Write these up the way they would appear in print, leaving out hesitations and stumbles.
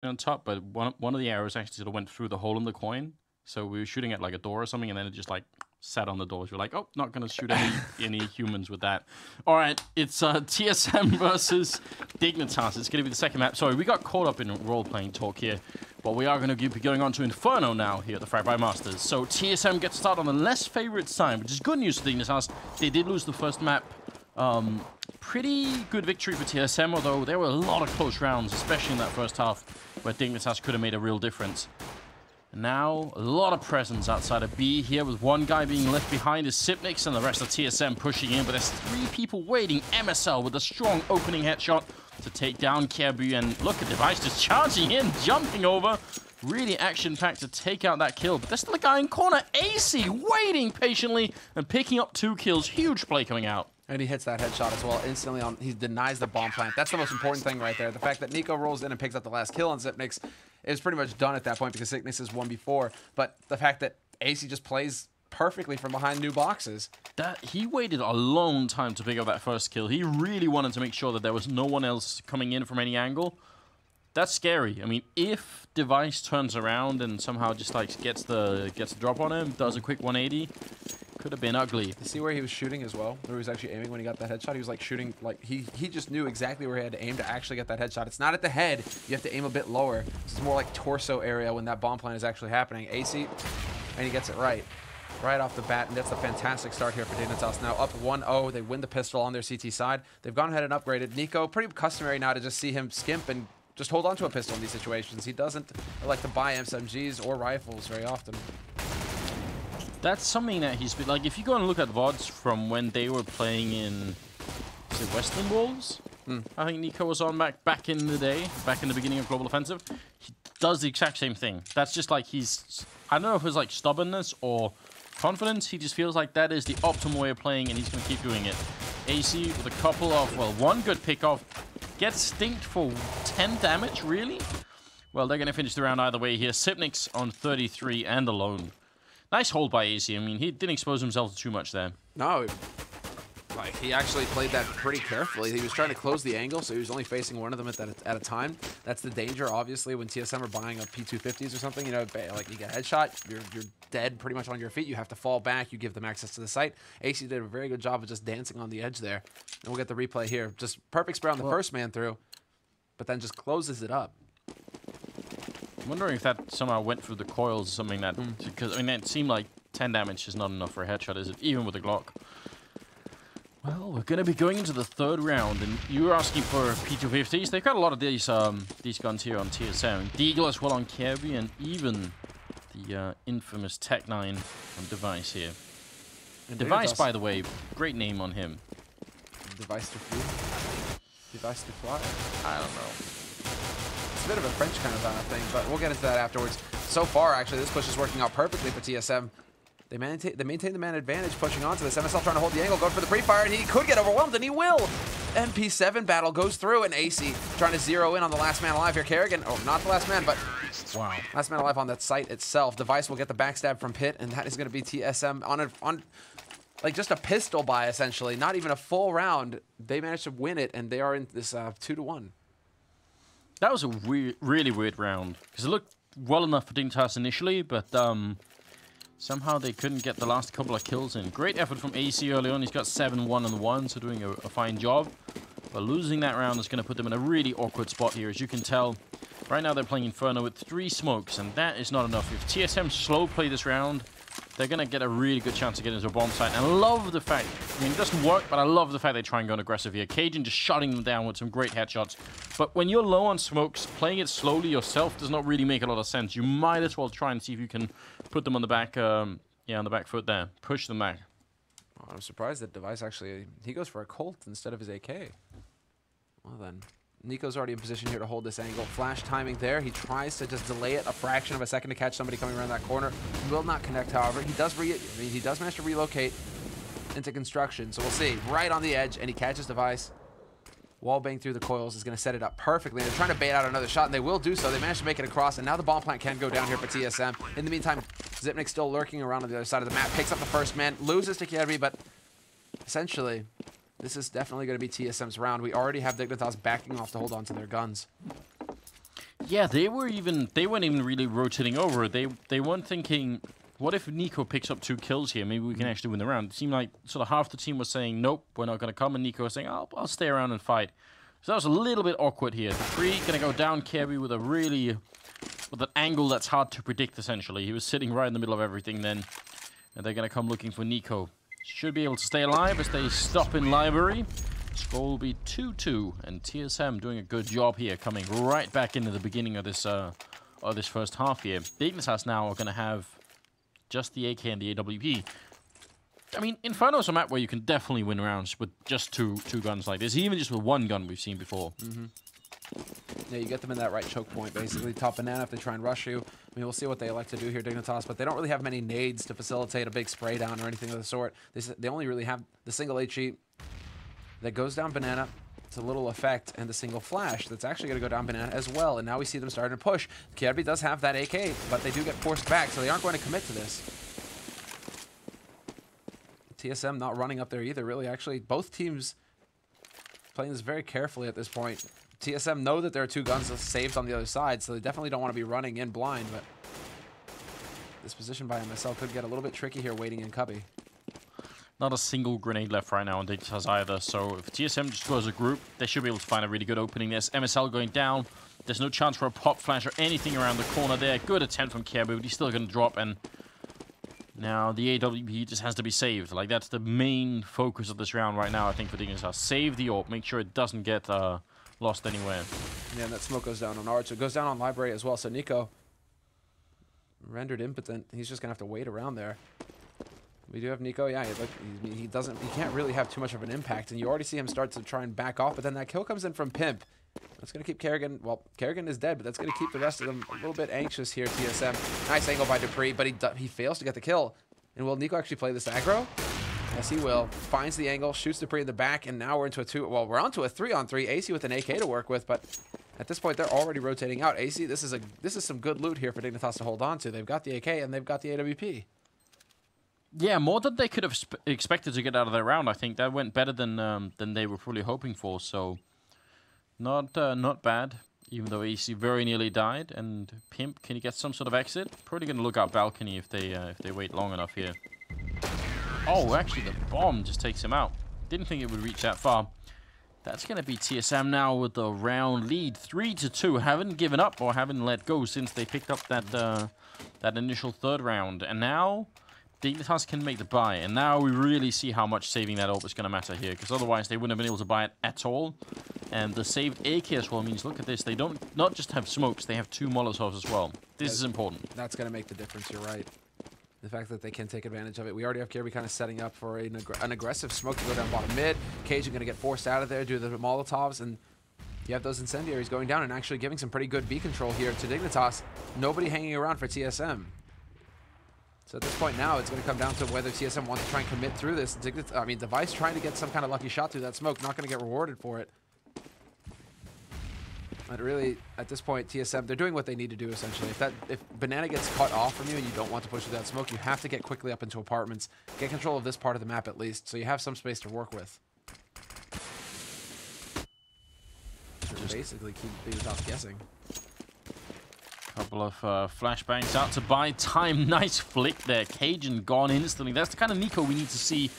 on top, but one of the arrows actually sort of went through the hole in the coin. So we were shooting at like a door or something, and then it just like sat on the doors. We're like, oh, not gonna shoot any humans with that. All right, it's TSM versus Dignitas. It's gonna be the second map. Sorry, we got caught up in role-playing talk here, but we are gonna be going on to Inferno now here at the Fragbite Masters. So TSM gets started on the less favorite side, which is good news for Dignitas. They did lose the first map. Pretty good victory for TSM, although there were a lot of close rounds, especially in that first half, where Dignitas could have made a real difference. And now, a lot of presence outside of B here, with one guy being left behind is Sipnix, and the rest of TSM pushing in, but there's 3 people waiting. MSL with a strong opening headshot to take down Kerbu, and look at Device just charging in, jumping over. Really action-packed to take out that kill, but there's still a guy in corner, AC, waiting patiently and picking up 2 kills. Huge play coming out. And he hits that headshot as well instantly. He denies the bomb plant. That's the most important thing right there. The fact that Nico rolls in and picks up the last kill on Zipnix is pretty much done at that point because Zipnix has won before. But the fact that AC just plays perfectly from behind new boxes. He waited a long time to pick up that first kill. He really wanted to make sure that there was no one else coming in from any angle. That's scary. I mean, if Device turns around and somehow just like gets the drop on him, does a quick 180, could have been ugly. You see where he was shooting as well? Where he was actually aiming when he got that headshot? He was like shooting, like he just knew exactly where he had to aim to actually get that headshot. It's not at the head. You have to aim a bit lower. It's more like torso area when that bomb plant is actually happening. AC, and he gets it right off the bat, and that's a fantastic start here for Dignitas. Now up 1-0, they win the pistol on their CT side. They've gone ahead and upgraded. Nico, pretty customary now to just see him skimp and just hold on to a pistol in these situations. He doesn't like to buy SMGs or rifles very often. That's something that he's been, like, if you go and look at VODs from when they were playing in, is it Western Wolves? I think Nico was on back in the day, back in the beginning of Global Offensive. He does the exact same thing. That's just like I don't know if it's like stubbornness or confidence. He just feels like that is the optimal way of playing, and he's going to keep doing it. AC with a couple of, well, one good pick-off. Gets stinked for 10 damage, really? Well, they're going to finish the round either way here. Sipnix on 33 and alone. Nice hold by AC. I mean, he didn't expose himself to too much there. No, like he actually played that pretty carefully. He was trying to close the angle, so he was only facing one of them at a time. That's the danger, obviously, when TSM are buying up P250s or something. You know, like you get a headshot, you're dead pretty much on your feet. You have to fall back. You give them access to the site. AC did a very good job of just dancing on the edge there. And we'll get the replay here. Just perfect spray on the first man through, but then just closes it up. I'm wondering if that somehow went through the coils or something. That because I mean, it seemed like 10 damage is not enough for a headshot, is it? Even with a Glock. Well, we're gonna be going into the 3rd round, and you were asking for P250s. They've got a lot of these guns here on TSM. Deagle as well on Kirby, and even the infamous Tech-9 on Device here. And Device, by the way, great name on him. Device to fly. Device to fly. I don't know. It's a bit of a French kind of thing, but we'll get into that afterwards. So far, actually, this push is working out perfectly for TSM. They maintain the man advantage, pushing onto this. MSL trying to hold the angle, going for the pre-fire, and he could get overwhelmed, and he will. MP7 battle goes through, and AC trying to zero in on the last man alive here. Kerrigan, oh, not the last man, but wow, last man alive on that site itself. Device will get the backstab from Pit, and that is going to be TSM on like just a pistol buy, essentially. Not even a full round. They managed to win it, and they are in this 2-1. That was a really weird round, because it looked well enough for Dignitas initially, but somehow they couldn't get the last couple of kills in. Great effort from AC early on. He's got 7-1 and 1, so doing a fine job. But losing that round is going to put them in a really awkward spot here, as you can tell. Right now they're playing Inferno with 3 smokes, and that is not enough. If TSM slow play this round, they're going to get a really good chance to get into a bomb site. And I love the fact, I mean, it doesn't work, but I love the fact they try and go aggressive here. Cajun just shutting them down with some great headshots. But when you're low on smokes, playing it slowly yourself does not really make a lot of sense. You might as well try and see if you can put them on the back, on the back foot there. Push them back. Oh, I'm surprised that Device actually, he goes for a Colt instead of his AK. Well then, Nico's already in position here to hold this angle. Flash timing there. He tries to just delay it a fraction of a second to catch somebody coming around that corner. Will not connect, however. He does manage to relocate into construction. So we'll see. Right on the edge, and he catches Device. Wallbang through the coils is going to set it up perfectly. They're trying to bait out another shot, and they will do so. They managed to make it across, and now the bomb plant can go down here for TSM. In the meantime, Zipnik still lurking around on the other side of the map. Picks up the first man, loses to Kierby, but essentially, this is definitely going to be TSM's round. We already have Dignitas backing off to hold on to their guns. Yeah, they weren't even really rotating over. They weren't thinking, what if Nico picks up 2 kills here? Maybe we can actually win the round. It seemed like sort of half the team was saying, nope, we're not going to come. And Nico was saying, I'll stay around and fight. So that was a little bit awkward here. Dupree going to go down Kirby with with an angle that's hard to predict, essentially. He was sitting right in the middle of everything then. And they're going to come looking for Nico. Should be able to stay alive as they stop in library. Score will be 2-2. And TSM doing a good job here, coming right back into the beginning of this first half here. Dignitas now are going to have just the AK and the AWP. I mean, Inferno's a map where you can definitely win rounds with just two guns like this. Even just with 1 gun we've seen before. Yeah, you get them in that right choke point, basically. Top banana if they try and rush you. I mean, we'll see what they elect to do here, Dignitas, but they don't really have many nades to facilitate a big spray down or anything of the sort. They only really have the single HE that goes down banana. It's a little effect, and the single flash that's actually going to go down banana as well. And now we see them starting to push. Kirby does have that AK, but they do get forced back, so they aren't going to commit to this. TSM not running up there either, really. Actually, both teams playing this very carefully at this point. TSM know that there are 2 guns saved on the other side, so they definitely don't want to be running in blind, but this position by MSL could get a little bit tricky here waiting in cubby. Not a single grenade left right now on Dignitas either, so if TSM just goes as a group, they should be able to find a really good opening. There's MSL going down. There's no chance for a pop flash or anything around the corner there. Good attempt from Kirby, but he's still going to drop, and now the AWP just has to be saved. Like, that's the main focus of this round right now, I think, for Dignitas. Save the AWP, make sure it doesn't get lost anywhere. Yeah, and that smoke goes down on Arch. So it goes down on Library as well. So Nico, rendered impotent. He's just going to have to wait around there. We do have Nico. Yeah, he can't really have too much of an impact. And you already see him start to try and back off. But then that kill comes in from Pimp. That's going to keep Kerrigan. Well, Kerrigan is dead, but that's going to keep the rest of them a little bit anxious here, TSM. Nice angle by Dupree, but he fails to get the kill. And will Nico actually play this aggro? Yes, he will. Finds the angle, shoots Dupree in the back, and now we're into we're onto a 3-on-3. AC with an AK to work with, but at this point, they're already rotating out. AC, this is some good loot here for Dignitas to hold on to. They've got the AK, and they've got the AWP. Yeah, more than they could have expected to get out of their round, I think. That went better than they were probably hoping for, so not bad, even though AC very nearly died. And Pimp, can he get some sort of exit? Probably going to look out balcony if they wait long enough here. Oh, actually, the bomb just takes him out. Didn't think it would reach that far. That's going to be TSM now with the round lead. 3-2. Haven't given up or haven't let go since they picked up that initial 3rd round. And now Dignitas can make the buy. And now we really see how much saving that AWP is going to matter here. Because otherwise, they wouldn't have been able to buy it at all. And the saved AK as well means, look at this. They don't not just have smokes, they have 2 Molotovs as well. This is important. That's going to make the difference, you're right. The fact that they can take advantage of it. We already have Kirby kind of setting up for an aggressive smoke to go down bottom mid. Cajun going to get forced out of there due to the Molotovs, and you have those incendiaries going down and actually giving some pretty good B control here to Dignitas. Nobody hanging around for TSM. So at this point now, it's going to come down to whether TSM wants to try and commit through this. Device trying to get some kind of lucky shot through that smoke, not going to get rewarded for it. But really, at this point, TSM, they're doing what they need to do, essentially. If Banana gets cut off from you and you don't want to push through that smoke, you have to get quickly up into apartments. Get control of this part of the map, at least, so you have some space to work with. Just basically keep Dignitas guessing. Couple of flashbangs out to buy time. Nice flick there. Cajun gone instantly. That's the kind of Nico we need to see.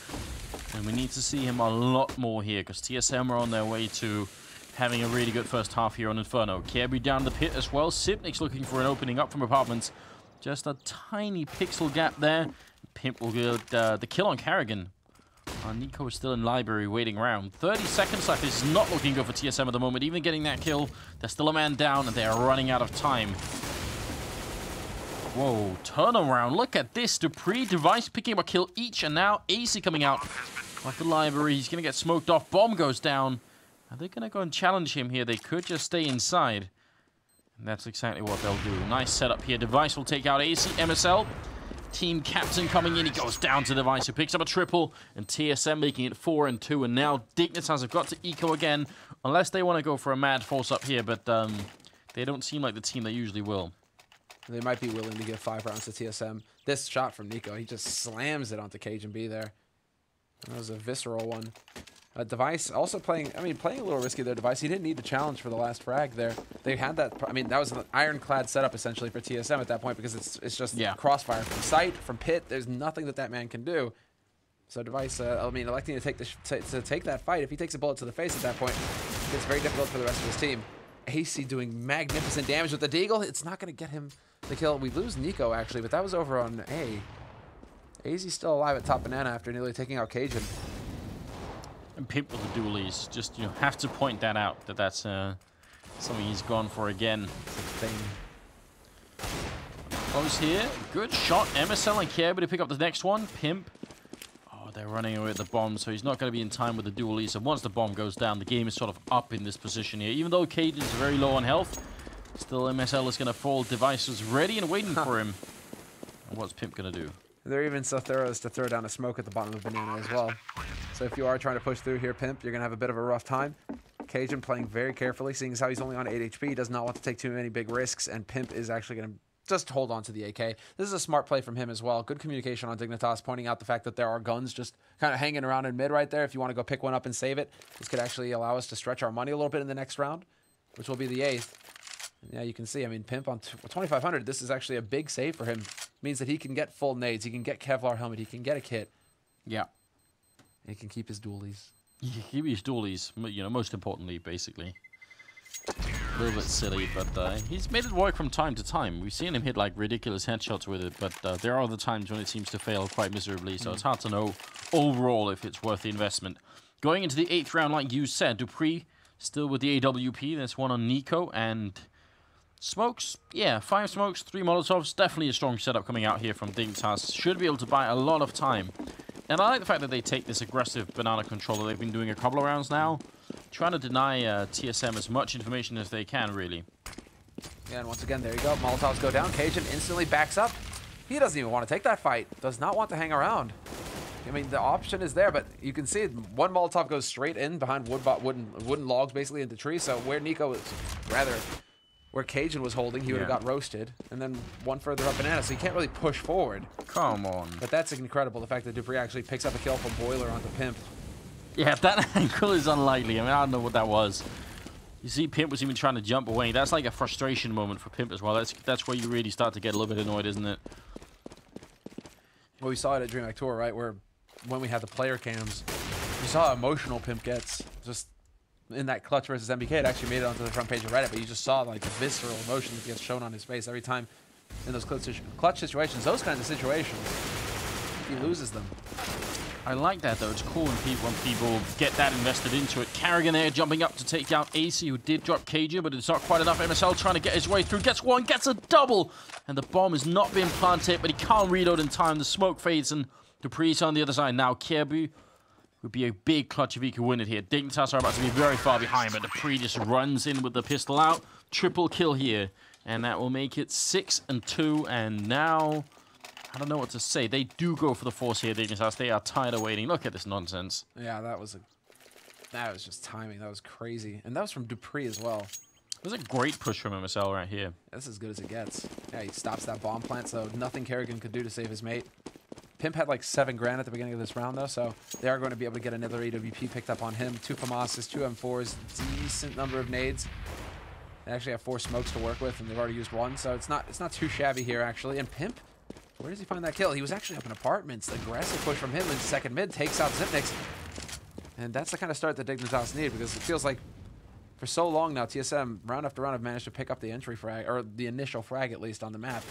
And we need to see him a lot more here, because TSM are on their way to having a really good first half here on Inferno. Kirby down the pit as well. Sipnik's looking for an opening up from apartments. Just a tiny pixel gap there. Pimp will get the kill on Kerrigan. Nico is still in library waiting around. 30 seconds left. This is not looking good for TSM at the moment. Even getting that kill, there's still a man down and they are running out of time. Whoa, turnaround. Look at this. Dupree, Device picking up a kill each, and now AC coming out of the library. He's going to get smoked off. Bomb goes down. Are they going to go and challenge him here? They could just stay inside. And that's exactly what they'll do. Nice setup here. Device will take out AC. MSL. Team captain coming in. He goes down to Device, who picks up a triple. And TSM making it 4-2. And now Dignitas have got to eco again. Unless they want to go for a mad force up here. But they don't seem like the team they usually will. They might be willing to give 5 rounds to TSM. This shot from Nico, he just slams it onto Cajun B there. That was a visceral one. Device also playing, playing a little risky there, Device. He didn't need to challenge for the last frag there. They had that, that was an ironclad setup essentially for TSM at that point because it's just crossfire from sight, from pit. There's nothing that man can do. So Device, electing to take that fight. If he takes a bullet to the face at that point, it's very difficult for the rest of his team. AC doing magnificent damage with the Deagle. It's not going to get him the kill. We lose Nico actually, but that was over on A. AZ's still alive at top banana after nearly taking out Cajun. And Pimp with the dualies, just have to point that out, that's something he's gone for again. Close here, good shot. MSL and Kirby to pick up the next one. Pimp, they're running away with the bomb, so he's not going to be in time with the dualies. And once the bomb goes down, the game is sort of up in this position here. Even though Cajun's very low on health, still MSL is going to fall. Device is ready and waiting for him. And what's Pimp going to do? They're even so thorough as to throw down a smoke at the bottom of banana as well. So if you are trying to push through here, Pimp, you're going to have a bit of a rough time. Cajun playing very carefully, seeing as how he's only on 8 HP. He does not want to take too many big risks, and Pimp is actually going to just hold on to the AK. This is a smart play from him as well. Good communication on Dignitas, pointing out the fact that there are guns just kind of hanging around in mid right there. If you want to go pick one up and save it, this could actually allow us to stretch our money a little bit in the next round, which will be the 8th. Yeah, you can see, Pimp on 2,500, this is actually a big save for him. Means that he can get full nades, he can get Kevlar helmet, he can get a kit. Yeah. And he can keep his dualies. He can keep his dualies, most importantly, basically. A little bit silly, but he's made it work from time to time. We've seen him hit like ridiculous headshots with it, but there are other times when it seems to fail quite miserably, so it's hard to know overall if it's worth the investment. Going into the 8th round, like you said, Dupree still with the AWP. There's one on Nico, and smokes, 5 smokes, 3 Molotovs. Definitely a strong setup coming out here from Dignitas. Should be able to buy a lot of time. And I like the fact that they take this aggressive banana controller they've been doing a couple of rounds now, trying to deny TSM as much information as they can, really. Yeah, and once again, there you go. Molotovs go down. Cajun instantly backs up. He doesn't even want to take that fight. Does not want to hang around. The option is there, but you can see one Molotov goes straight in behind wooden logs, basically into trees. So where Nico was, where Cajun was holding, he would have got roasted. And then one further up banana, so he can't really push forward. Come on. But that's incredible, the fact that Dupree actually picks up a kill from Boiler onto Pimp. Yeah, that angle is unlikely. I don't know what that was. You see Pimp was even trying to jump away. That's like a frustration moment for Pimp as well. That's where you really start to get a little bit annoyed, isn't it? Well, we saw it at DreamHack Tour, right? Where when we had the player cams, you saw how emotional Pimp gets. Just in that clutch versus MBK, it actually made it onto the front page of Reddit, but you just saw like the visceral emotion that gets shown on his face every time in those clutch situations. Those kinds of situations, he loses them. I like that though. It's cool when people get that invested into it. Carrigan there jumping up to take down AC, who did drop Cajun, but it's not quite enough. MSL trying to get his way through. Gets one, gets a double, and the bomb is not being planted, but he can't reload in time. The smoke fades, and Dupree's on the other side now. Kirby would be a big clutch if he could win it here. Dignitas are about to be very far behind, but Dupree just runs in with the pistol out. Triple kill here, and that will make it 6-2. And now, I don't know what to say. They do go for the force here, Dignitas. They are tired of waiting. Look at this nonsense. Yeah, that was just timing. That was crazy, and that was from Dupree as well. It was a great push from MSL right here. That's as good as it gets. Yeah, he stops that bomb plant, so nothing Kerrigan could do to save his mate. Pimp had like 7 grand at the beginning of this round, though, so they are going to be able to get another AWP picked up on him. 2 FAMASs, 2 M4s, decent number of nades. They actually have 4 smokes to work with, and they've already used 1, so it's not too shabby here, actually. And Pimp, where does he find that kill? He was actually up in apartments. Aggressive push from him in second mid, takes out Zipnix. And that's the kind of start that Dignitas need, because it feels like for so long now, TSM, round after round, have managed to pick up the entry frag, or the initial frag at least, on the map.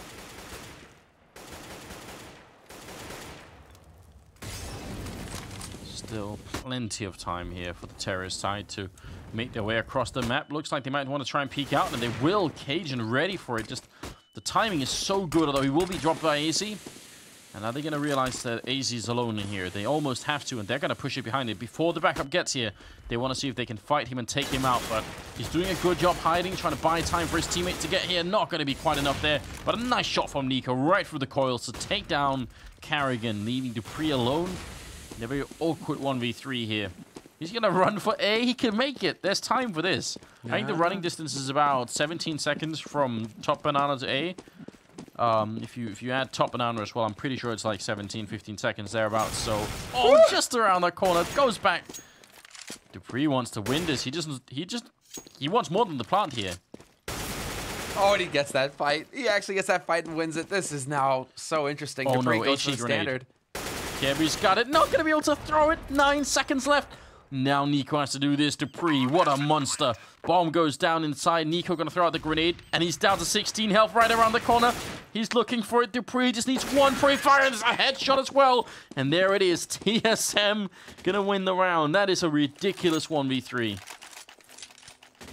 Still plenty of time here for the terrorist side to make their way across the map. Looks like they might want to try and peek out, and they will. Cajun ready for it. Just the timing is so good, although he will be dropped by AZ. And are they going to realize that AZ is alone in here? They almost have to, and they're going to push it behind it. Before the backup gets here, they want to see if they can fight him and take him out, but he's doing a good job hiding, trying to buy time for his teammate to get here. Not going to be quite enough there, but a nice shot from Nico right through the coils to take down Carrigan, leaving Dupree alone. A very awkward 1v3 here. He's going to run for A. He can make it. There's time for this. Yeah. I think the running distance is about 17 seconds from top banana to A. If you add top banana as well, I'm pretty sure it's like 17, 15 seconds thereabouts. So, just around that corner. Goes back. Dupree wants to win this. He wants more than the plant here. Oh, and he gets that fight. He actually gets that fight and wins it. This is now so interesting. Oh Dupree no, goes for HE the grenade. standard. Kevy's got it. Not going to be able to throw it. 9 seconds left. Now Nico has to do this. Dupree, what a monster. Bomb goes down inside. Nico going to throw out the grenade. And he's down to 16 health right around the corner. He's looking for it. Dupree just needs one pre-fire. And there's a headshot as well. And there it is. TSM going to win the round. That is a ridiculous 1v3.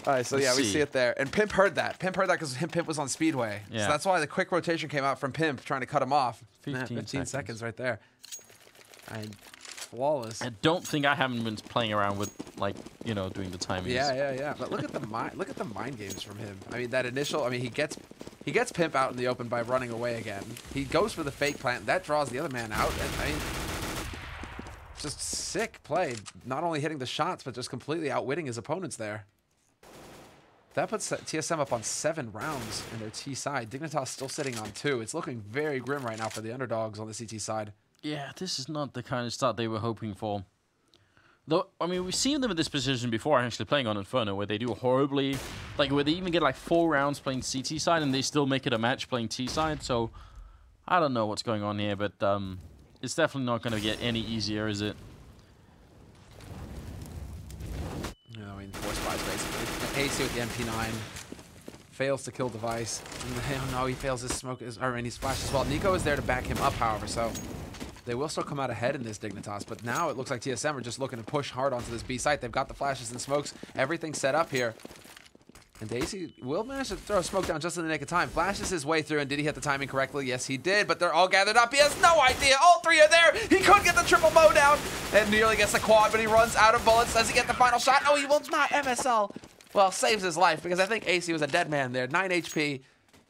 All right, so yeah, we see it there. And Pimp heard that. Pimp heard that because Pimp was on Speedway. Yeah. So that's why the quick rotation came out from Pimp, trying to cut him off. 15 seconds right there. And flawless. I don't think I haven't been playing around with, like, you know, doing the timings. Yeah. But look at the mind games from him. I mean, that initial. I mean, he gets Pimp out in the open by running away again. He goes for the fake plant. That draws the other man out. And I mean, just sick play. Not only hitting the shots, but just completely outwitting his opponents there. That puts TSM up on 7 rounds in their T side. Dignitas still sitting on 2. It's looking very grim right now for the underdogs on the CT side. Yeah, this is not the kind of start they were hoping for. Though, I mean, we've seen them in this position before, actually playing on Inferno, where they do horribly, like where they even get like 4 rounds playing CT side and they still make it a match playing T side. So I don't know what's going on here, but it's definitely not going to get any easier, is it? Yeah, I mean, 4 spies basically. AC with the MP9 fails to kill Device. Oh no, he fails his smoke. I mean, he's flashed as well. Nico is there to back him up, however, so they will still come out ahead in this Dignitas. But now it looks like TSM are just looking to push hard onto this B site. They've got the flashes and smokes, everything set up here. And Daisy will manage to throw a smoke down just in the nick of time. Flashes his way through, and did he hit the timing correctly? Yes, he did, but they're all gathered up. He has no idea. All 3 are there. He could get the triple bow down and nearly gets the quad, but he runs out of bullets. Does he get the final shot? No, he will not. MSL, well, saves his life because I think AC was a dead man there. 9 HP,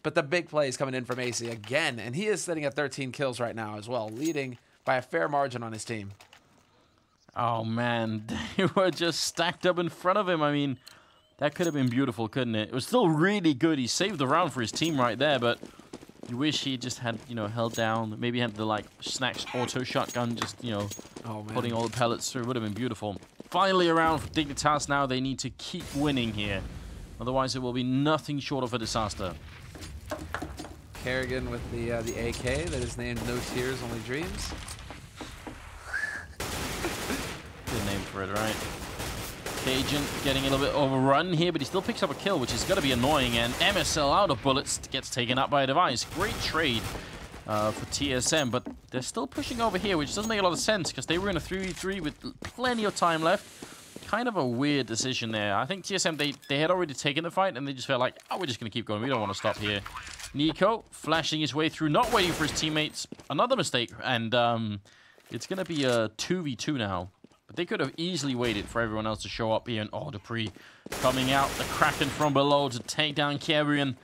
but the big play is coming in from AC again, and he is sitting at 13 kills right now as well, leading by a fair margin on his team. Oh, man. They were just stacked up in front of him. I mean, that could have been beautiful, couldn't it? It was still really good. He saved the round for his team right there, but you wish he just had, you know, held down. Maybe had the, like, Snacks auto shotgun, just, you know, putting all the pellets through. It would have been beautiful. Finally around for Dignitas now. They need to keep winning here. Otherwise, it will be nothing short of a disaster. Kerrigan with the AK that is named No Tears, Only Dreams. Good name for it, right? Cajun getting a little bit overrun here, but he still picks up a kill, which is going to be annoying. And MSL out of bullets gets taken up by a Device. Great trade for TSM, but they're still pushing over here, which doesn't make a lot of sense because they were in a 3v3 with plenty of time left. Kind of a weird decision there. I think TSM, they had already taken the fight, and they just felt like, oh, we're just going to keep going. We don't want to stop here. Nico flashing his way through, not waiting for his teammates. Another mistake, and it's going to be a 2v2 now. But they could have easily waited for everyone else to show up here. And oh, Dupree coming out, the Kraken from below to take down Kerrigan.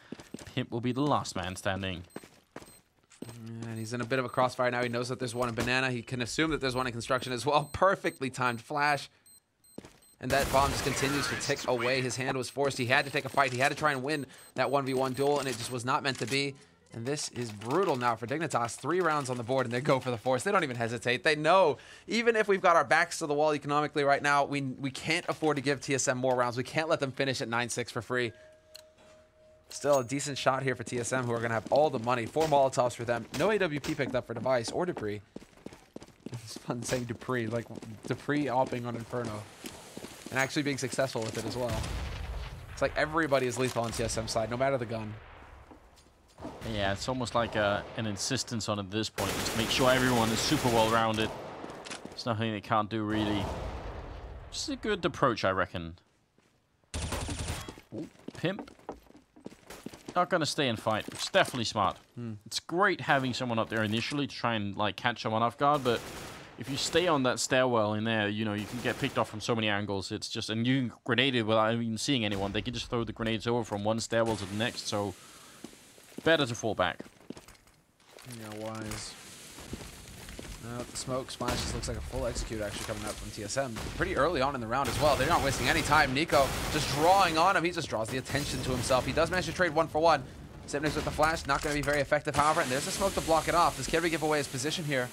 Pimp will be the last man standing. And he's in a bit of a crossfire now. He knows that there's one in Banana. He can assume that there's one in Construction as well. Perfectly timed flash. And that bomb just continues to tick away. His hand was forced. He had to take a fight. He had to try and win that 1v1 duel, and it just was not meant to be. And this is brutal now for Dignitas. 3 rounds on the board, and they go for the force. They don't even hesitate. They know, even if we've got our backs to the wall economically right now, we can't afford to give TSM more rounds. We can't let them finish at 9-6 for free. Still a decent shot here for TSM, who are going to have all the money. 4 Molotovs for them. No AWP picked up for Device or Dupree. It's fun saying Dupree, like Dupree opping on Inferno. And actually being successful with it as well. It's like everybody is lethal on TSM side, no matter the gun. Yeah, it's almost like an insistence on it at this point. Just make sure everyone is super well-rounded. There's nothing they can't do, really. Just a good approach, I reckon. Ooh, Pimp. Not going to stay and fight. It's definitely smart. It's great having someone up there initially to try and like catch someone off guard, but if you stay on that stairwell in there, you know, you can get picked off from so many angles. It's just, and you can grenade it without even seeing anyone. They can just throw the grenades over from one stairwell to the next, so better to fall back. Yeah, wise. The smoke splashes looks like a full execute actually coming out from TSM. Pretty early on in the round as well. They're not wasting any time. Nico just drawing on him. He just draws the attention to himself. He does manage to trade 1 for 1. Sitting with the flash, not going to be very effective, however. And there's a smoke to block it off. Does Kerry give away his position here?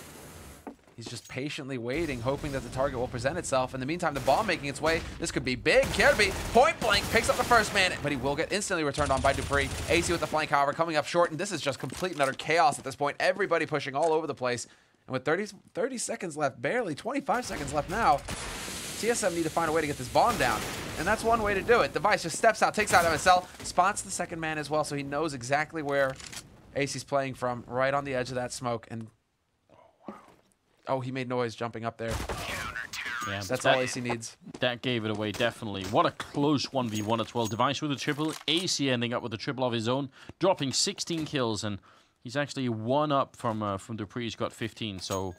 He's just patiently waiting, hoping that the target will present itself. In the meantime, the bomb making its way. This could be big. Kirby, point blank, picks up the first man, but he will get instantly returned on by Dupree. AC with the flank, however, coming up short, and this is just complete and utter chaos at this point. Everybody pushing all over the place. And with 30 seconds left, barely 25 seconds left now, TSM need to find a way to get this bomb down. And that's one way to do it. Device just steps out, takes out MSL, spots the second man as well, so he knows exactly where AC's playing from, right on the edge of that smoke. And oh, he made noise jumping up there. Yeah, that's all AC needs. That gave it away, definitely. What a close 1v1 as well. Device with a triple, AC ending up with a triple of his own, dropping 16 kills, and he's actually one up from Dupree. He's got 15, so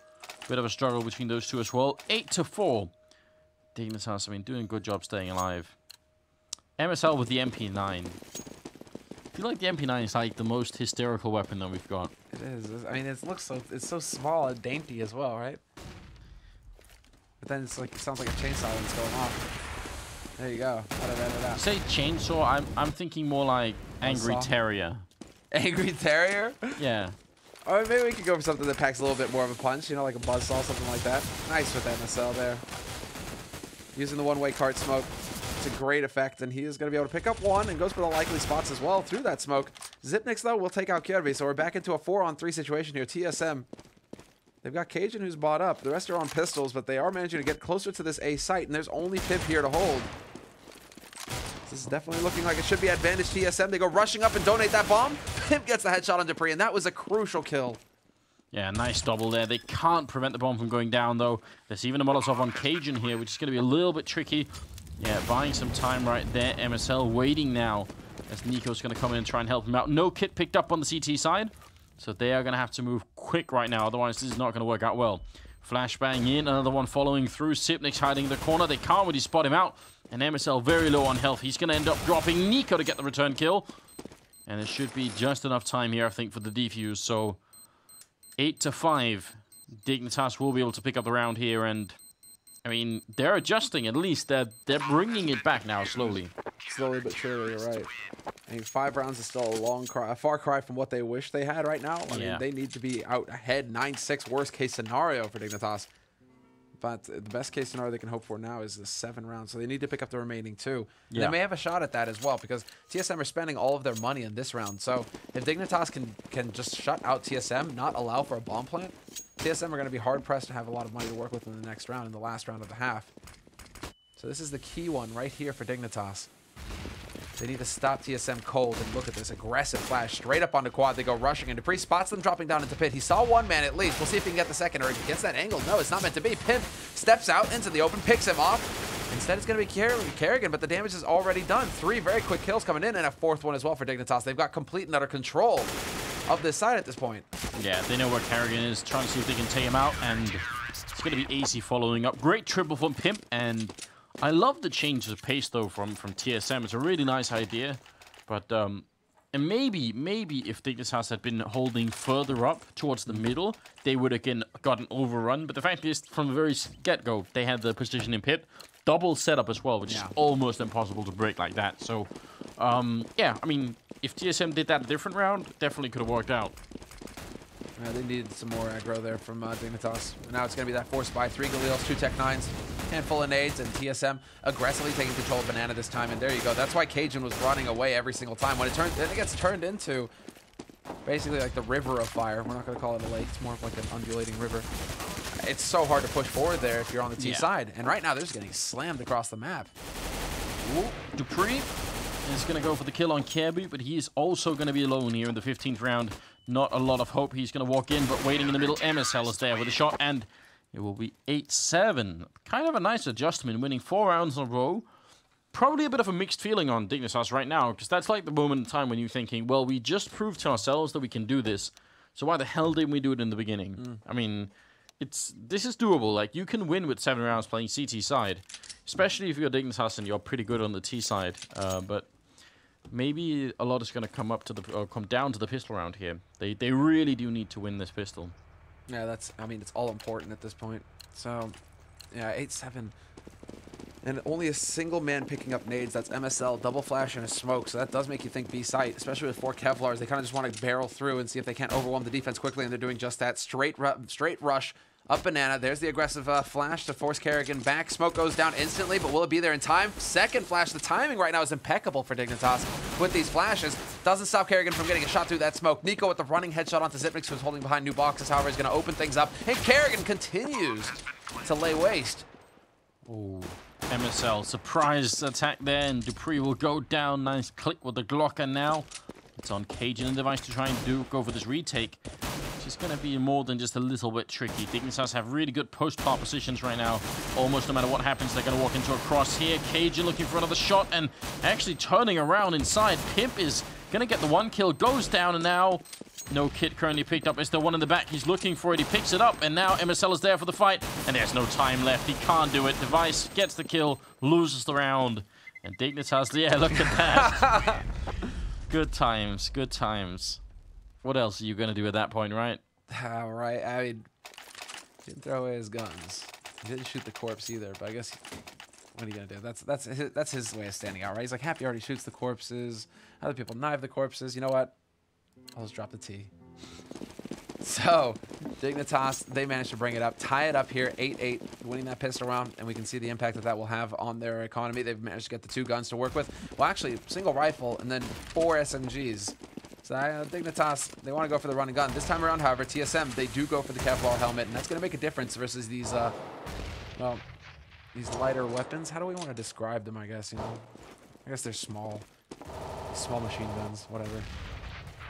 a bit of a struggle between those two as well. 8-4. Dignitas, I mean, doing a good job staying alive. MSL with the MP9. I feel like the MP9 is like the most hysterical weapon that we've got. It is. I mean, it's so small and dainty as well, right? But then it's like, it sounds like a chainsaw when it's going off. There you go. You say chainsaw, I'm thinking more like Angry Terrier. Angry Terrier? Yeah. Or maybe we could go for something that packs a little bit more of a punch, you know, like a buzzsaw, something like that. Nice with MSL there. Using the one-way cart smoke. It's a great effect, and he is going to be able to pick up one and goes for the likely spots as well through that smoke. Zipnix, though, will take out Kirby, so we're back into a 4-on-3 situation here. TSM, they've got Cajun who's bought up. The rest are on pistols, but they are managing to get closer to this A site, and there's only Pip here to hold. This is definitely looking like it should be advantage TSM. They go rushing up and donate that bomb. Pip gets the headshot on Dupree, and that was a crucial kill. Yeah, nice double there. They can't prevent the bomb from going down, though. There's even a Molotov on Cajun here, which is going to be a little bit tricky. Yeah, buying some time right there. MSL waiting now as Nico's going to come in and try and help him out. No kit picked up on the CT side, so they are going to have to move quick right now. Otherwise, this is not going to work out well. Flashbang in, another one following through. Sipnik's hiding in the corner. They can't really spot him out. And MSL very low on health. He's going to end up dropping Nico to get the return kill. And it should be just enough time here, I think, for the defuse. So 8-5. Dignitas will be able to pick up the round here, and I mean, they're adjusting at least. They're bringing it back now slowly. Slowly but surely, you're right. I mean, 5 rounds is still a far cry from what they wish they had right now. I mean, they need to be out ahead 9-6, worst case scenario for Dignitas. But the best case scenario they can hope for now is the 7 rounds. So they need to pick up the remaining 2. Yeah. They may have a shot at that as well, because TSM are spending all of their money in this round. So if Dignitas can just shut out TSM, not allow for a bomb plant, TSM are going to be hard-pressed to have a lot of money to work with in the next round, in the last round of the half. So this is the key one right here for Dignitas. They need to stop TSM cold, and look at this aggressive flash straight up onto quad. They go rushing, and Dupree spots them dropping down into pit. He saw one man at least. We'll see if he can get the second, or if he gets that angle. No, it's not meant to be. Pimp steps out into the open, picks him off. Instead, it's going to be Kerrigan, but the damage is already done. 3 very quick kills coming in, and a 4th one as well for Dignitas. They've got complete and utter control of this side at this point. Yeah, they know where Kerrigan is, trying to see if they can take him out, and it's going to be AC following up. Great triple from Pimp, and I love the change of pace, though, from TSM. It's a really nice idea. But, and maybe if Dignitas had been holding further up towards the middle, they would have gotten overrun. But the fact is, from the very get-go, they had the position in pit. Double setup as well, which is almost impossible to break like that. So, yeah, I mean, if TSM did that a different round, definitely could have worked out. They needed some more aggro there from Dignitas. And now it's going to be that forced by 3 Galils, 2 Tech 9s, handful of nades, and TSM aggressively taking control of Banana this time. And there you go. That's why Cajun was running away every single time. When then it gets turned into basically like the river of fire. We're not going to call it a lake. It's more of like an undulating river. It's so hard to push forward there if you're on the T side. And right now, they're just getting slammed across the map. Ooh, Dupree is going to go for the kill on Kirby, but he is also going to be alone here in the 15th round. Not a lot of hope. He's going to walk in, but waiting in the middle, MSL is there with a shot, and it will be 8-7. Kind of a nice adjustment, winning 4 rounds in a row. Probably a bit of a mixed feeling on Dignitas right now, because that's like the moment in time when you're thinking, well, we just proved to ourselves that we can do this, so why the hell didn't we do it in the beginning? I mean, this is doable. Like, you can win with 7 rounds playing CT side, especially if you're Dignitas and you're pretty good on the T side, but maybe a lot is going to come down to the pistol round here. They really do need to win this pistol. Yeah, I mean, it's all important at this point. So, yeah, 8-7. And only a single man picking up nades. That's MSL, double flash, and a smoke. So that does make you think B site, especially with 4 Kevlars. They kind of just want to barrel through and see if they can't overwhelm the defense quickly, and they're doing just that. Straight rush Up banana. There's the aggressive flash to force Kerrigan back. Smoke goes down instantly, but will it be there in time? Second flash. The timing right now is impeccable for Dignitas with these flashes. Doesn't stop Kerrigan from getting a shot through that smoke. Nico with the running headshot onto Zipnix, who's holding behind new boxes. However, he's going to open things up. And Kerrigan continues to lay waste. Ooh. MSL, surprise attack there, and Dupree will go down. Nice click with the Glocker now. It's on Cajun and Device to try and go for this retake. It's going to be more than just a little bit tricky. Dignitas have really good post-part positions right now. Almost no matter what happens, they're going to walk into a cross here. Cajun looking for another shot and actually turning around inside. Pimp is going to get the one kill, goes down, and now no kit currently picked up. Is there one in the back? He's looking for it. He picks it up, and now MSL is there for the fight, and there's no time left. He can't do it. Device gets the kill, loses the round, and Dignitas, yeah, look at that. Good times, good times. What else are you going to do at that point, right? All right. I mean, he didn't throw away his guns. He didn't shoot the corpse either, but I guess, what are you going to do? That's his way of standing out, right? He's like, Happy already shoots the corpses. Other people knife the corpses. You know what? I'll just drop the T. So, Dignitas, they managed to bring it up, tie it up here, 8-8, winning that pistol round, and we can see the impact that that will have on their economy. They've managed to get the 2 guns to work with. Well, actually, single rifle and then 4 SMGs. So Dignitas, they want to go for the run and gun. This time around, however, TSM, they do go for the Kevlar helmet, and that's going to make a difference versus these, well, these lighter weapons. How do we want to describe them, I guess, you know? I guess they're small. Small machine guns, whatever.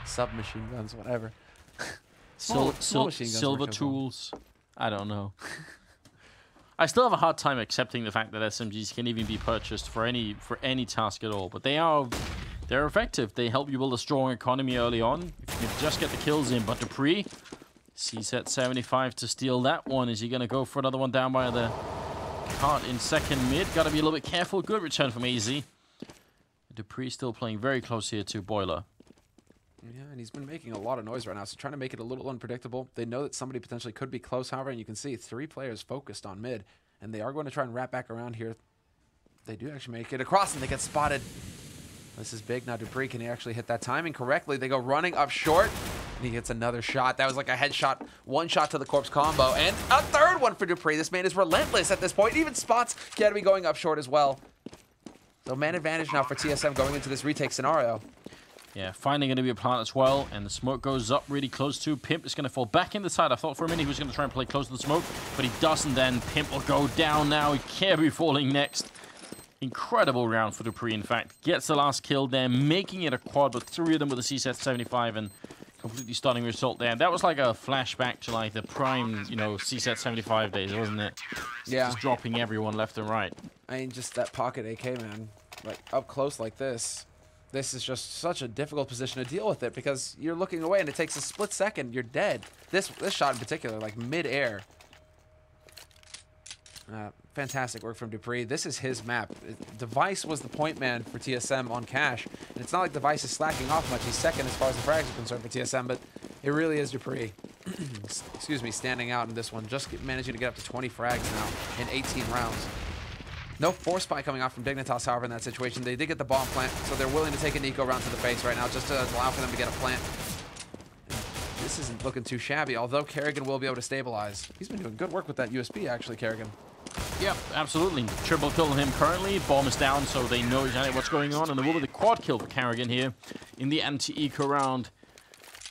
Submachine guns, whatever. Silver tools. I don't know. I still have a hard time accepting the fact that SMGs can even be purchased for any task at all, but they're effective. They help you build a strong economy early on. If you can just get the kills in. But Dupree, CSET 75 to steal that one. Is he going to go for another one down by the cart in second mid? Got to be a little bit careful. Good return from AZ. Dupree still playing very close here to Boiler. Yeah, and he's been making a lot of noise right now, so trying to make it a little unpredictable. They know that somebody potentially could be close, however, and you can see 3 players focused on mid, and they are going to try and wrap back around here. They do actually make it across, and they get spotted. This is big. Now Dupree, can he actually hit that timing correctly? They go running up short, and he gets another shot. That was like a headshot, 1 shot to the corpse combo, and a 3rd one for Dupree. This man is relentless at this point. Even spots Academy going up short as well. So man advantage now for TSM going into this retake scenario. Yeah, finally going to be a plant as well, and the smoke goes up really close to Pimp. Is going to fall back in the side. I thought for a minute he was going to try and play close to the smoke, but he doesn't then. Pimp will go down now. Kirby falling next. Incredible round for Dupree, in fact. Gets the last kill there, making it a quad, but 3 of them with a CSET 75, and completely stunning result there. That was like a flashback to like the prime, you know, CSET 75 days, wasn't it? Yeah. Just dropping everyone left and right. I mean, just that pocket AK, man. Like, up close like this. This is just such a difficult position to deal with it because you're looking away and it takes a split second. You're dead. This shot in particular, like mid-air. Fantastic work from Dupree. This is his map. Device was the point man for TSM on Cash. And it's not like Device is slacking off much. He's second as far as the frags are concerned for TSM, but it really is Dupree. Excuse me, standing out in this one. Just managing to get up to 20 frags now in 18 rounds. No force spy coming out from Dignitas, however, in that situation. They did get the bomb plant, so they're willing to take a Nico round to the face right now just to allow for them to get a plant. This isn't looking too shabby, although Kerrigan will be able to stabilize. He's been doing good work with that USB, actually, Kerrigan. Yeah, absolutely. Triple kill on him currently. Bomb is down, so they know exactly what's going on. And there will be the quad kill for Kerrigan here in the anti-eco round,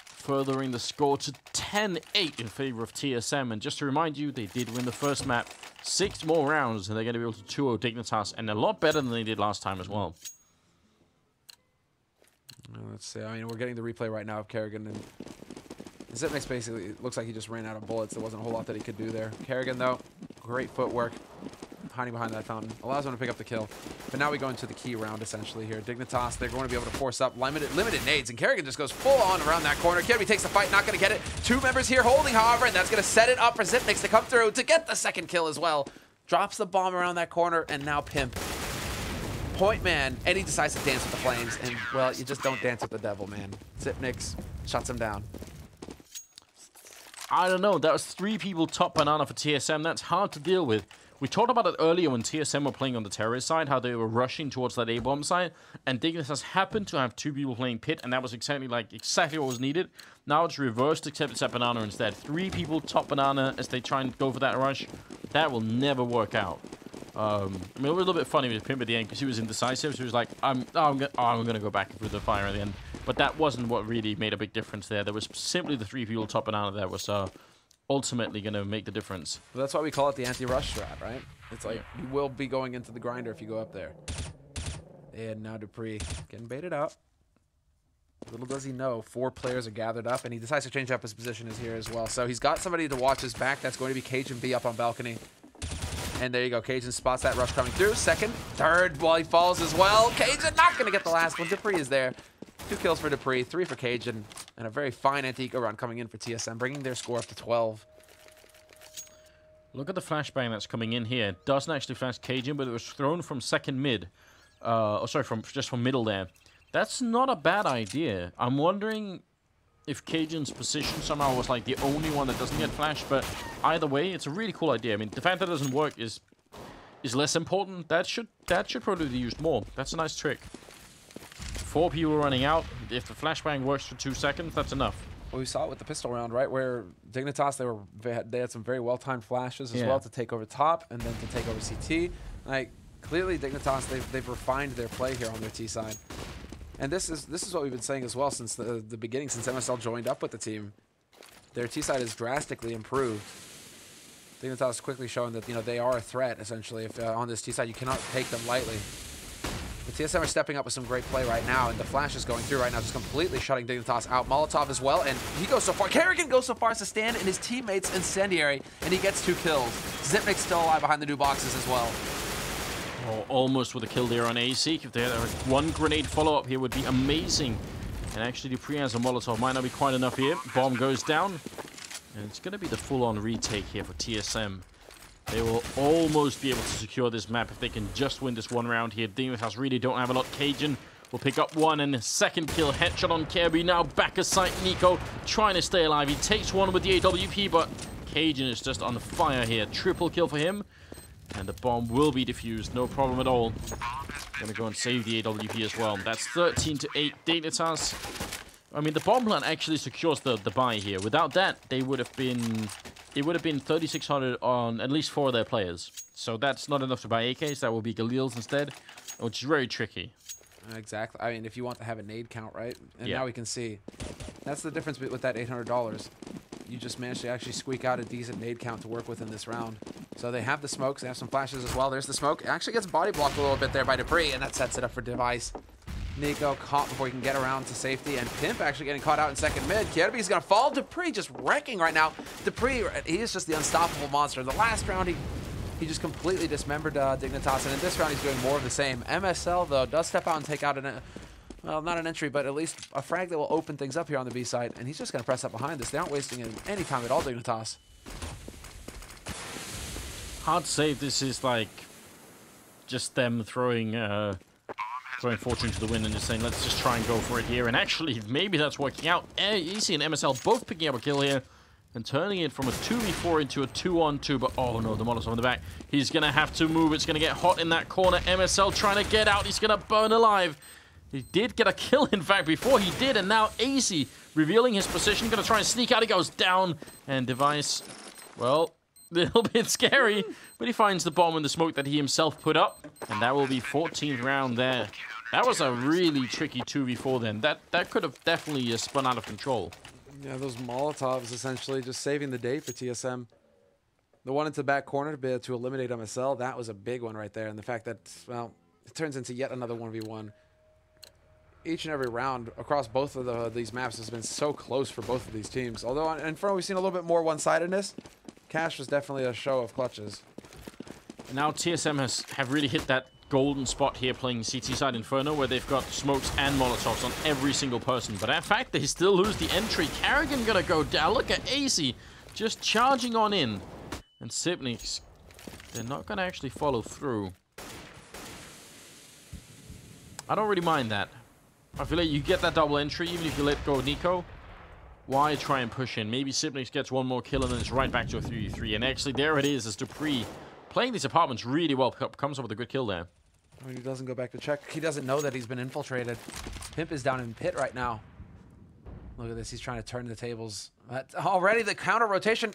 furthering the score to 10-8 in favor of TSM. And just to remind you, they did win the first map. 6 more rounds, and they're going to be able to 2-0 Dignitas, and a lot better than they did last time as well. Let's see. I mean, we're getting the replay right now of Kerrigan, and Zipnix basically, it looks like he just ran out of bullets. There wasn't a whole lot that he could do there. Kerrigan, though, great footwork, hiding behind that fountain. Allows him to pick up the kill. But now we go into the key round, essentially, here. Dignitas, they're going to be able to force up limited nades, and Kerrigan just goes full on around that corner. Kirby takes the fight, not going to get it. 2 members here holding, however, and that's going to set it up for Zipnix to come through to get the 2nd kill as well. Drops the bomb around that corner, and now Pimp. Point man, and he decides to dance with the flames, and, well, you just don't dance with the devil, man. Zipnix shuts him down. I don't know. That was 3 people top banana for TSM. That's hard to deal with We talked about it earlier when TSM were playing on the terrorist side, how they were rushing towards that A-bomb side, and Dignitas happened to have 2 people playing pit, and that was exactly what was needed. Now it's reversed, except it's at banana instead. 3 people top banana as they try and go for that rush. That will never work out. I mean, it was a little bit funny with Pimp at the end because he was indecisive. So he was like, I'm gonna go back through the fire at the end. But that wasn't what really made a big difference there. There was simply the 3 people top banana that was ultimately gonna make the difference. Well, that's why we call it the anti-rush strat, right? It's like you will be going into the grinder if you go up there. And now Dupree getting baited out. Little does he know, 4 players are gathered up, and he decides to change up his position is here as well. So he's got somebody to watch his back. That's going to be Cajun B up on balcony. And there you go. Cajun spots that rush coming through. Second, third, while he falls as well. Cajun not going to get the last one. Dupree is there. 2 kills for Dupree, 3 for Cajun, and a very fine anti-eco run coming in for TSM, bringing their score up to 12. Look at the flashbang that's coming in here. It doesn't actually flash Cajun, but it was thrown from second mid. Sorry, just from middle there. That's not a bad idea. I'm wondering if Cajun's position somehow was like the only one that doesn't get flashed, but either way, it's a really cool idea. I mean, the fact that it doesn't work is less important. That should probably be used more. That's a nice trick. 4 people running out. If the flashbang works for 2 seconds, that's enough. Well, we saw it with the pistol round, right? Where Dignitas, they had some very well-timed flashes as well to take over top and then to take over CT. Like, clearly Dignitas, they've refined their play here on their T side. And this is what we've been saying as well since the beginning, since MSL joined up with the team. Their T side has drastically improved. Dignitas quickly showing that, you know, they are a threat, essentially. If on this T side, you cannot take them lightly. The TSM are stepping up with some great play right now, and the flash is going through right now, just completely shutting Dignitas out. Molotov as well, and he goes so far. Kerrigan goes so far as to stand in his teammate's incendiary, and he gets 2 kills. Zipnik's still alive behind the new boxes as well. Oh, almost with a kill there on AC. If they had one grenade follow-up here would be amazing. And actually, Dupree has a Molotov. Might not be quite enough here. Bomb goes down. And it's going to be the full-on retake here for TSM. They will almost be able to secure this map if they can just win this one round here. Dignitas really don't have a lot. Cajun will pick up 1 and a second kill. Headshot on Kirby. Now back of sight. Nico trying to stay alive. He takes 1 with the AWP, but Cajun is just on fire here. Triple kill for him. And the bomb will be defused. No problem at all. Gonna go and save the AWP as well. That's 13-8 Dignitas. I mean, the bomb plant actually secures the buy here. Without that, they would have been... It would have been 3,600 on at least 4 of their players. So that's not enough to buy AKs. That will be Galil's instead, which is very tricky. Exactly. I mean, if you want to have a nade count, right? And now we can see. That's the difference with that $800. You just managed to actually squeak out a decent nade count to work with in this round. So they have the smokes. They have some flashes as well. There's the smoke. It actually gets body blocked a little bit there by Dupree, and that sets it up for Device. Nico caught before he can get around to safety, and Pimp actually getting caught out in second mid. Kierby's gonna fall. Dupree just wrecking right now. Dupree, he is just the unstoppable monster. The last round, he just completely dismembered Dignitas, and in this round, he's doing more of the same. MSL, though, does step out and take out well, not an entry, but at least a frag that will open things up here on the B side, and he's just gonna press up behind this. They aren't wasting any time at all, Dignitas. Hard to say if this is like just them throwing fortune to the wind and just saying, let's just try and go for it here. And actually, maybe that's working out. EC and MSL both picking up a kill here and turning it from a 2v4 into a 2-on-2. But oh no, the Molotov in the back. He's going to have to move. It's going to get hot in that corner. MSL trying to get out. He's going to burn alive. He did get a kill, in fact, before he did. And now AC revealing his position. Going to try and sneak out. He goes down. And Device, well, a little bit scary. But he finds the bomb in the smoke that he himself put up. And that will be 14th round there. That was a really tricky 2v4 then. That could have definitely spun out of control. Yeah, those Molotovs essentially just saving the day for TSM. The one into the back corner to be able to eliminate MSL, that was a big one right there. And the fact that, well, it turns into yet another 1v1. Each and every round across both of these maps has been so close for both of these teams. Although on Inferno we've seen a little bit more one-sidedness, Cash was definitely a show of clutches. Now TSM have really hit that golden spot here playing CT side Inferno, where they've got smokes and Molotovs on every single person. But in fact, they still lose the entry. Kerrigan gonna go down. Look at AC just charging on in. And Sipniks, they're not gonna actually follow through. I don't really mind that. I feel like you get that double entry, even if you let go of Nico. Why try and push in? Maybe Sipniks gets one more kill and then it's right back to a 3v3. And actually, there it is as Dupree Playing these apartments really well. Comes up with a good kill there. I mean, he doesn't go back to check. He doesn't know that he's been infiltrated. Pimp is down in pit right now. Look at this. He's trying to turn the tables. Already the counter rotation.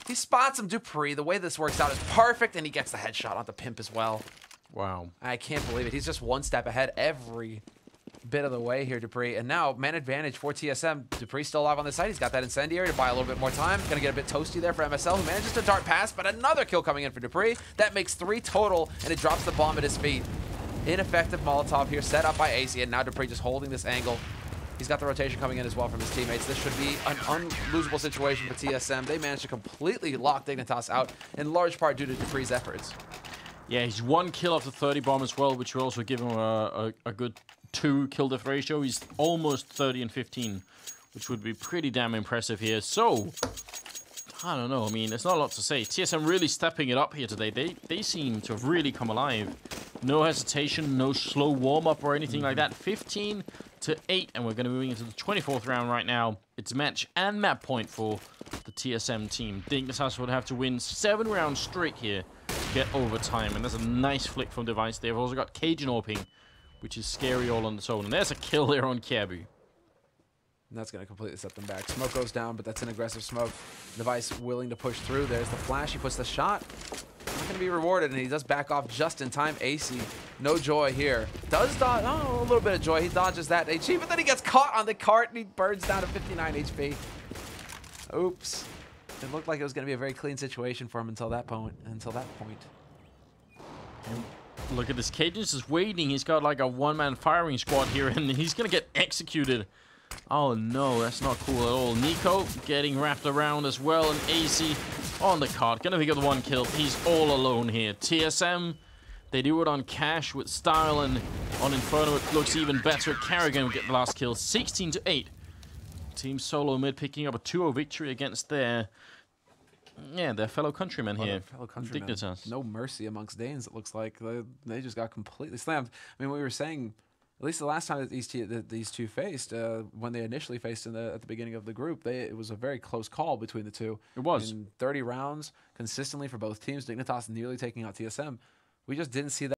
He spots him. Dupree, the way this works out is perfect, and he gets the headshot onto Pimp as well. Wow. I can't believe it. He's just one step ahead every bit of the way here, Dupree. And now, man advantage for TSM. Dupree still alive on the site. He's got that incendiary to buy a little bit more time. Gonna get a bit toasty there for MSL, who manages to dart past, but another kill coming in for Dupree. That makes 3 total, and it drops the bomb at his feet. Ineffective Molotov here, set up by AC, and now Dupree just holding this angle. He's got the rotation coming in as well from his teammates. This should be an unlosable situation for TSM. They managed to completely lock Dignitas out, in large part due to Dupree's efforts. Yeah, he's 1 kill off the 30 bomb as well, which will also give him a good 2 kill death ratio. He's almost 30 and 15, which would be pretty damn impressive here. So, I don't know. I mean, there's not a lot to say. TSM really stepping it up here today. They seem to have really come alive. No hesitation, no slow warm-up or anything like that. 15 to 8, and we're going to be moving into the 24th round right now. It's match and map point for the TSM team. Dignitas would have to win 7 rounds straight here to get overtime, and there's a nice flick from Device. They've also got Cajun Orping, which is scary all on its own. And there's a kill there on Kabu. And that's going to completely set them back. Smoke goes down, but that's an aggressive smoke. Device willing to push through. There's the flash. He puts the shot. Not going to be rewarded, and he does back off just in time. AC, no joy here. Does dodge, oh, a little bit of joy. He dodges that HE, but then he gets caught on the cart, and he burns down to 59 HP. Oops. It looked like it was going to be a very clean situation for him until that point. And look at this. Cajun's just waiting. He's got like a one-man firing squad here, and he's going to get executed. Oh, no. That's not cool at all. Nico getting wrapped around as well, and AC on the cart. Going to pick up the 1 kill. He's all alone here. TSM, they do it on Cash with Style, and on Inferno it looks even better. Carrigan will get the last kill. 16 to 8. Team SoloMid picking up a 2-0 victory against their fellow countrymen here. Fellow countrymen. Dignitas. No mercy amongst Danes, it looks like. They just got completely slammed. I mean, we were saying, at least the last time that these two faced, when they initially faced at the beginning of the group, it was a very close call between the two. It was. In 30 rounds, consistently for both teams, Dignitas nearly taking out TSM. We just didn't see that.